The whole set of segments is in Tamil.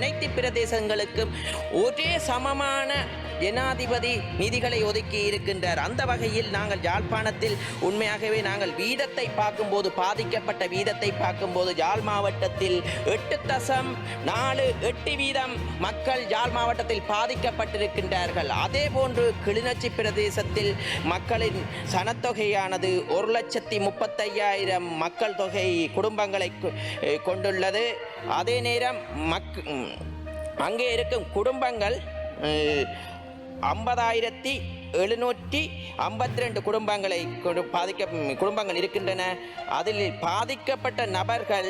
அனைத்து பிரதேசங்களுக்கும் ஒரே சமமான ஜனாதிபதி நிதிகளை ஒதுக்கி இருக்கின்றார். அந்த வகையில் நாங்கள் யாழ்ப்பாணத்தில் உண்மையாகவே நாங்கள் வீதத்தை பார்க்கும்போது, பாதிக்கப்பட்ட வீதத்தை பார்க்கும்போது யாழ் மாவட்டத்தில் 8.48 வீதம் மக்கள் யாழ் மாவட்டத்தில் பாதிக்கப்பட்டிருக்கின்றார்கள். அதே போன்று கிளிநொச்சி பிரதேசத்தில் மக்களின் சனத்தொகையானது 1,35,000 மக்கள் தொகை குடும்பங்களை கொண்டுள்ளது. அதே நேரம் அங்கே இருக்கும் குடும்பங்கள் 50,752 குடும்பங்கள் இருக்கின்றன. அதில் பாதிக்கப்பட்ட நபர்கள்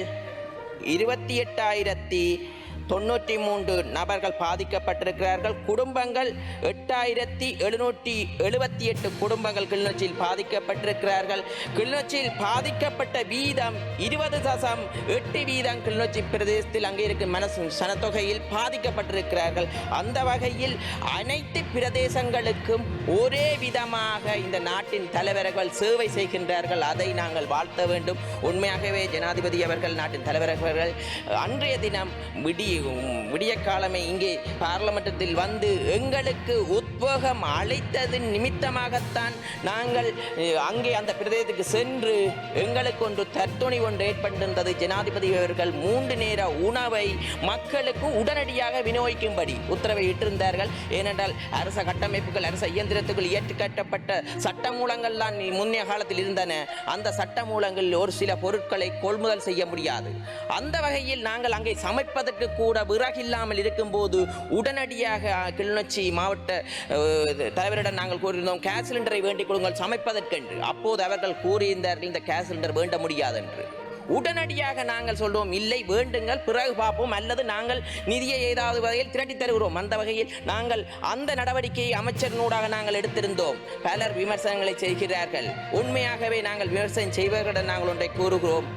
28,093 நபர்கள் பாதிக்கப்பட்டிருக்கிறார்கள். குடும்பங்கள் 8,778 குடும்பங்கள் கிளிநொச்சியில் பாதிக்கப்பட்டிருக்கிறார்கள். கிளிநொச்சியில் பாதிக்கப்பட்ட வீதம் 20.8 வீதம் கிளிநொச்சி பிரதேசத்தில் அங்கே இருக்கும் சனத்தொகையில் பாதிக்கப்பட்டிருக்கிறார்கள். அந்த வகையில் அனைத்து பிரதேசங்களுக்கும் ஒரே விதமாக இந்த நாட்டின் தலைவர்கள் சேவை செய்கின்றார்கள். அதை நாங்கள் வாழ்த்த வேண்டும். உண்மையாகவே ஜனாதிபதி அவர்கள், நாட்டின் தலைவர்கள் அன்றைய தினம் விடிய காலமே இங்கே பார்லமெண்டத்தில் வந்து எங்களுக்கு உத்வேகம் அளித்ததன் நிமித்தமாகத்தான் நாங்கள் அங்கே அந்த பிரதேசத்துக்கு சென்று எங்களுக்கு ஒன்று தற்துணி ஒன்று ஏற்பட்டிருந்தது. ஜனாதிபதி அவர்கள் 3 நேர உணவை மக்களுக்கு உடனடியாக விநியோகிக்கும்படி உத்தரவை இட்டிருந்தார்கள். ஏனென்றால் அரச கட்டமைப்புகள், அரச இயந்திரத்துக்குள் இயற்றி கட்டப்பட்ட சட்டமூலங்கள்லாம் முன்னைய காலத்தில் இருந்தன. அந்த சட்டமூலங்களில் ஒரு சில பொருட்களை கொள்முதல் செய்ய முடியாது. அந்த வகையில் நாங்கள் அங்கே சமைப்பதற்கு கூட விறகில்லாமல் இருக்கும்போது உடனடியாக கிளிநொச்சி மாவட்ட தலைவரிடம் நாங்கள் கூறியிருந்தோம், கேஸ் சிலிண்டரை வேண்டிக் கொடுங்கள் சமைப்பதற்கென்று. அப்போது அவர்கள் கூறியிருந்தார்கள், இந்த கேஸ் சிலிண்டர் வேண்ட முடியாது என்று. உடனடியாக நாங்கள் சொல்வோம், இல்லை வேண்டுங்கள், பிறகு பார்ப்போம், அல்லது நாங்கள் நிதியை ஏதாவது வகையில் திரட்டி தருகிறோம். அந்த வகையில் நாங்கள் அந்த நடவடிக்கையை அமைச்சரினூடாக நாங்கள் எடுத்திருந்தோம். பலர் விமர்சனங்களை செய்கிறார்கள். உண்மையாகவே நாங்கள் விமர்சனம் செய்வர்களிடம் நாங்கள் ஒன்றை கூறுகிறோம்,